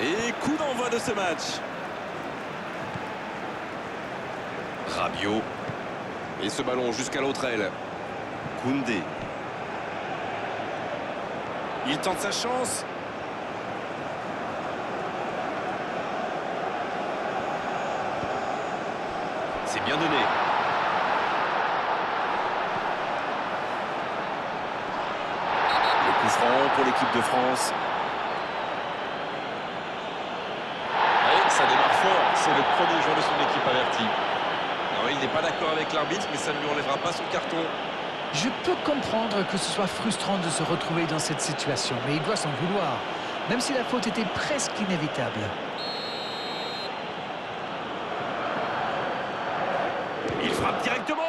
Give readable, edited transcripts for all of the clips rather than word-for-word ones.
Et coup d'envoi de ce match. Rabiot. Et ce ballon jusqu'à l'autre aile. Koundé. Il tente sa chance. C'est bien donné. Le coup franc pour l'équipe de France. Allez, ça démarre fort. C'est le premier joueur de son équipe averti. Non, il n'est pas d'accord avec l'arbitre, mais ça ne lui enlèvera pas son carton. Je peux comprendre que ce soit frustrant de se retrouver dans cette situation, mais il doit s'en vouloir, même si la faute était presque inévitable. Il frappe directement.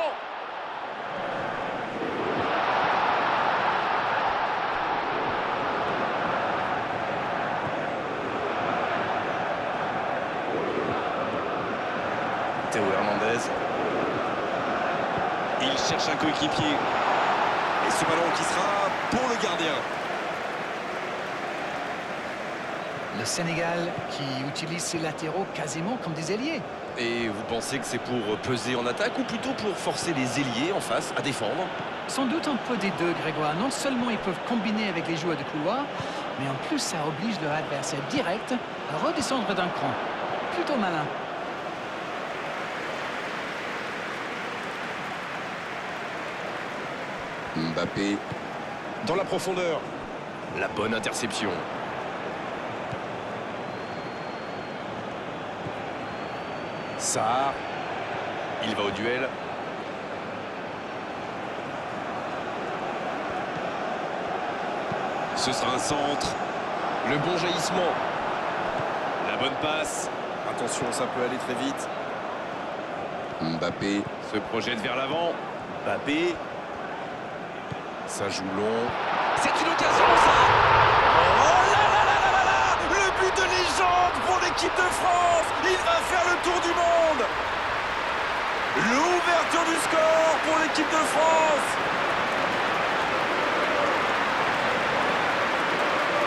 Théo Hernandez. Il cherche un coéquipier. Et ce ballon qui sera pour le gardien. Le Sénégal qui utilise ses latéraux quasiment comme des ailiers. Et vous pensez que c'est pour peser en attaque ou plutôt pour forcer les ailiers en face à défendre? Sans doute un peu des deux, Grégoire. Non seulement ils peuvent combiner avec les joueurs de couloir, mais en plus ça oblige leur adversaire direct à redescendre d'un cran. Plutôt malin. Mbappé dans la profondeur. La bonne interception. Sarr. Il va au duel. Ce sera un centre. Le bon jaillissement. La bonne passe. Attention, ça peut aller très vite. Mbappé se projette vers l'avant. Mbappé. Ça joue long. C'est une occasion, ça. Oh là là là là là là. Le but de légende pour l'équipe de France. Il va faire le tour du monde. L'ouverture du score pour l'équipe de France.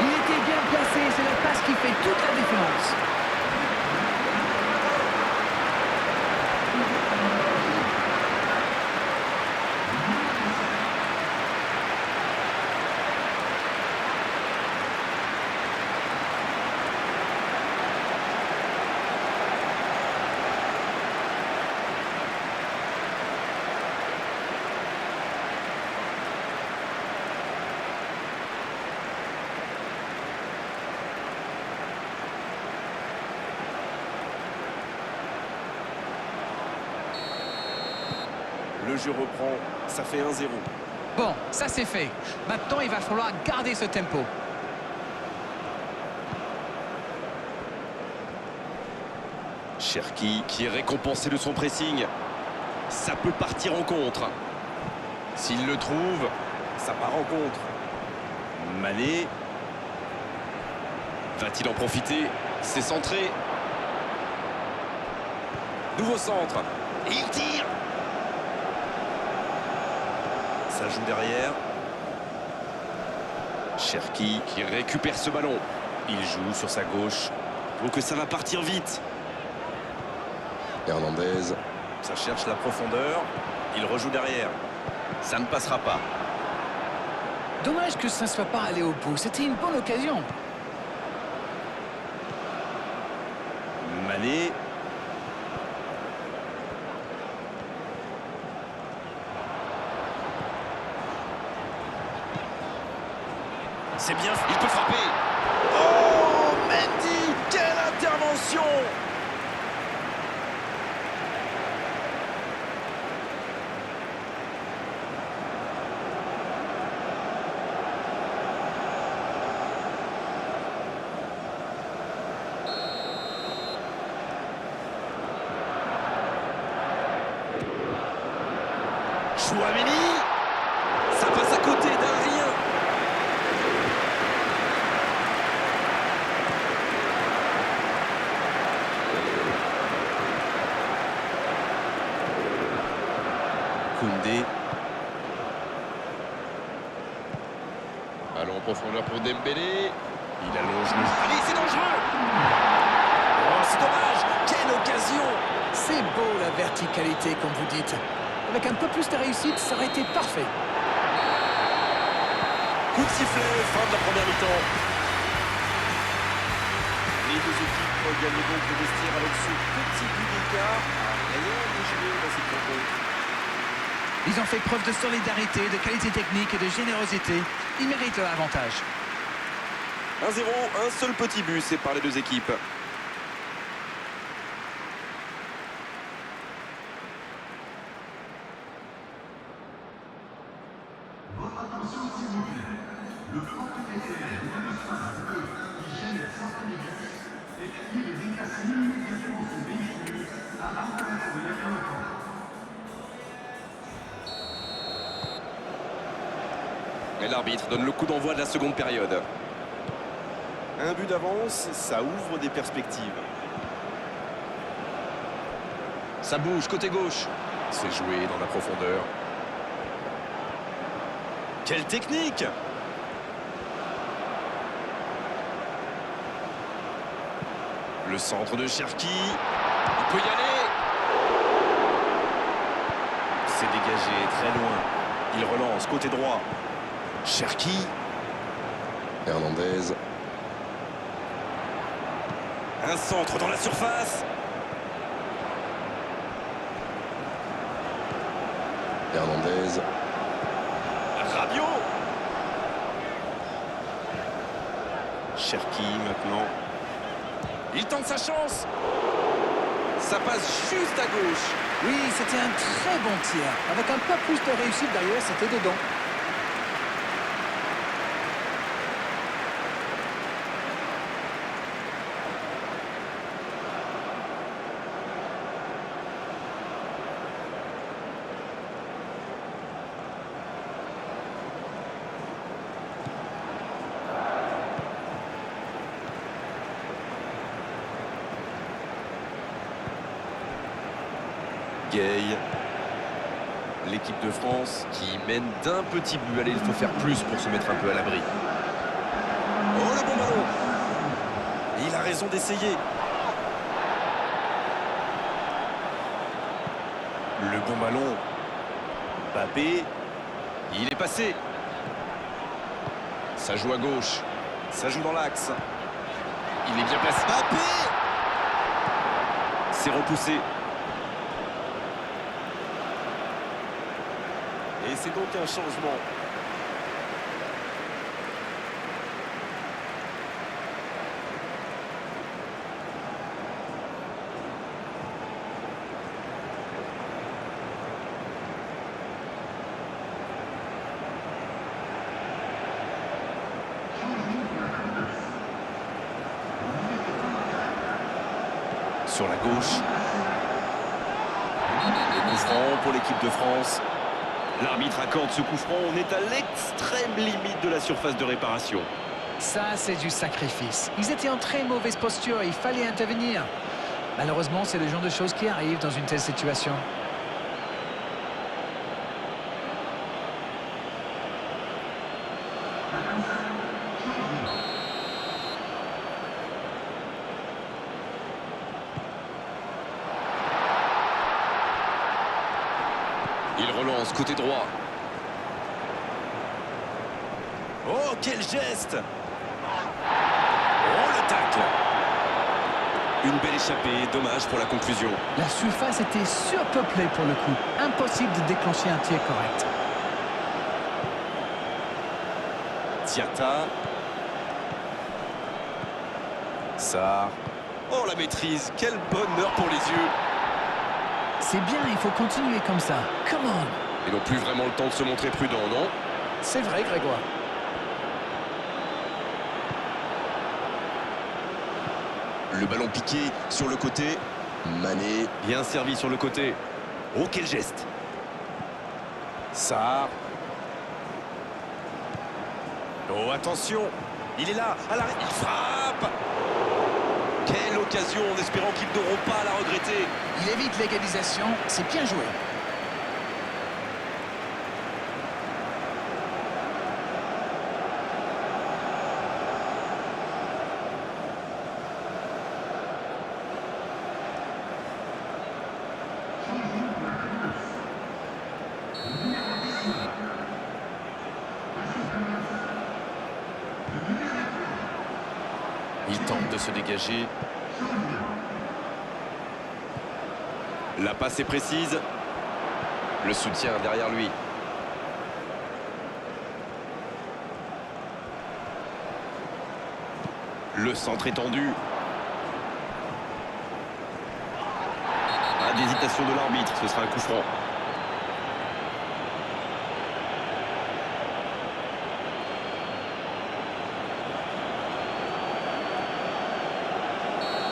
Il était bien placé, c'est la passe qui fait toute la différence. Le jeu reprend, ça fait 1-0. Bon, ça c'est fait. Maintenant, il va falloir garder ce tempo. Cherki qui est récompensé de son pressing. Ça peut partir en contre. S'il le trouve, ça part en contre. Mané. Va-t-il en profiter? C'est centré. Nouveau centre. Et il tire. Ça joue derrière. Cherki qui récupère ce ballon. Il joue sur sa gauche. Donc ça va partir vite. Hernandez. Ça cherche la profondeur. Il rejoue derrière. Ça ne passera pas. Dommage que ça ne soit pas allé au bout. C'était une bonne occasion. Mané. C'est bien, il peut frapper. Oh, Mendy, quelle intervention! Chouameni, ça passe à côté d'un rien. Koundé. Ballon en profondeur pour Dembélé. Il allonge le jeu. Allez, c'est dangereux. Oh, c'est dommage. Quelle occasion. C'est beau la verticalité, comme vous dites. Avec un peu plus de réussite, ça aurait été parfait. Coup de sifflet, fin de la première mi-temps. Les deux équipes gagnent donc le vestiaire avec ce petit but d'écart. Rien n'est joué dans cette rencontre. Ils ont fait preuve de solidarité, de qualité technique et de générosité. Ils méritent leur avantage. 1-0, un seul petit but sépare les deux équipes. Le propriétaire de l'espace bleu qui génère certains buts est lié de déclasser immédiatement son véhicule à l'intérieur de l'aéroport. Et l'arbitre donne le coup d'envoi de la seconde période. Un but d'avance, ça ouvre des perspectives. Ça bouge, côté gauche. C'est joué dans la profondeur. Quelle technique! Le centre de Cherki. Il peut y aller. C'est dégagé très loin. Il relance côté droit. Cherki. Hernandez. Un centre dans la surface. Hernandez. Rabiot. Cherki maintenant. Il tente sa chance. Ça passe juste à gauche. Oui, c'était un très bon tir. Avec un peu plus de réussite d'ailleurs, c'était dedans. Gay. L'équipe de France qui mène d'un petit but. Allez, il faut faire plus pour se mettre un peu à l'abri. Oh, le bon ballon. Il a raison d'essayer. Le bon ballon. Mbappé. Il est passé. Ça joue à gauche. Ça joue dans l'axe. Il est bien placé. Mbappé. C'est repoussé. Et c'est donc un changement. Sur la gauche. Le coup franc pour l'équipe de France. L'arbitre accorde ce coup franc. On est à l'extrême limite de la surface de réparation. Ça, c'est du sacrifice. Ils étaient en très mauvaise posture et il fallait intervenir. Malheureusement, c'est le genre de choses qui arrivent dans une telle situation. Il relance côté droit. Oh, quel geste! Oh, le tacle! Une belle échappée, dommage pour la conclusion. La surface était surpeuplée pour le coup. Impossible de déclencher un tir correct. Diatta. Sarr. Oh, la maîtrise! Quel bonheur pour les yeux! C'est bien, il faut continuer comme ça. Come on! Ils n'ont plus vraiment le temps de se montrer prudents, non? C'est vrai, Grégoire. Le ballon piqué sur le côté. Mané. Bien servi sur le côté. Oh, quel geste! Sarr. Oh, attention! Il est là, à l'arrêt. Il frappe! Quelle occasion, en espérant qu'ils n'auront pas à la regretter. Il évite l'égalisation, c'est bien joué. Il tente de se dégager. La passe est précise. Le soutien derrière lui. Le centre est tendu. Pas d'hésitation de l'arbitre, ce sera un coup franc.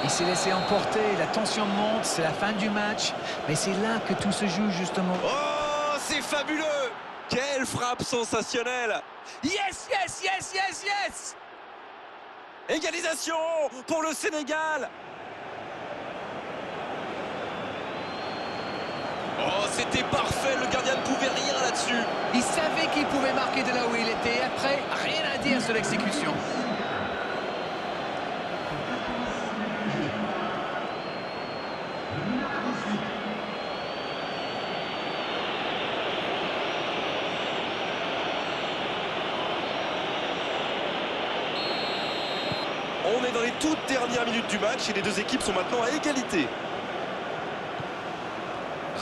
Il s'est laissé emporter, la tension monte, c'est la fin du match. Mais c'est là que tout se joue justement. Oh, c'est fabuleux! Quelle frappe sensationnelle! Yes, yes, yes, yes, yes! Égalisation pour le Sénégal! Oh, c'était parfait, le gardien ne pouvait rien là-dessus. Il savait qu'il pouvait marquer de là où il était. Après, rien à dire sur l'exécution. On est dans les toutes dernières minutes du match et les deux équipes sont maintenant à égalité.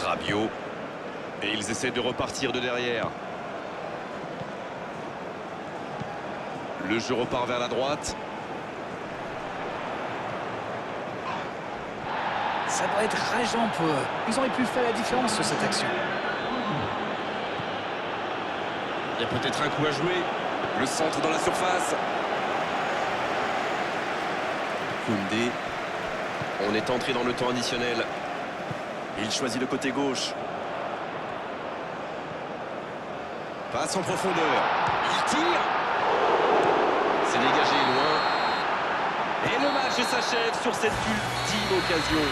Rabiot. Et ils essaient de repartir de derrière. Le jeu repart vers la droite. Ça doit être rageant pour eux. Ils auraient pu faire la différence sur cette action. Il y a peut-être un coup à jouer. Le centre dans la surface. Koundé. On est entré dans le temps additionnel. Il choisit le côté gauche. Passe en profondeur. Il tire. C'est dégagé loin. Et le match s'achève sur cette ultime occasion.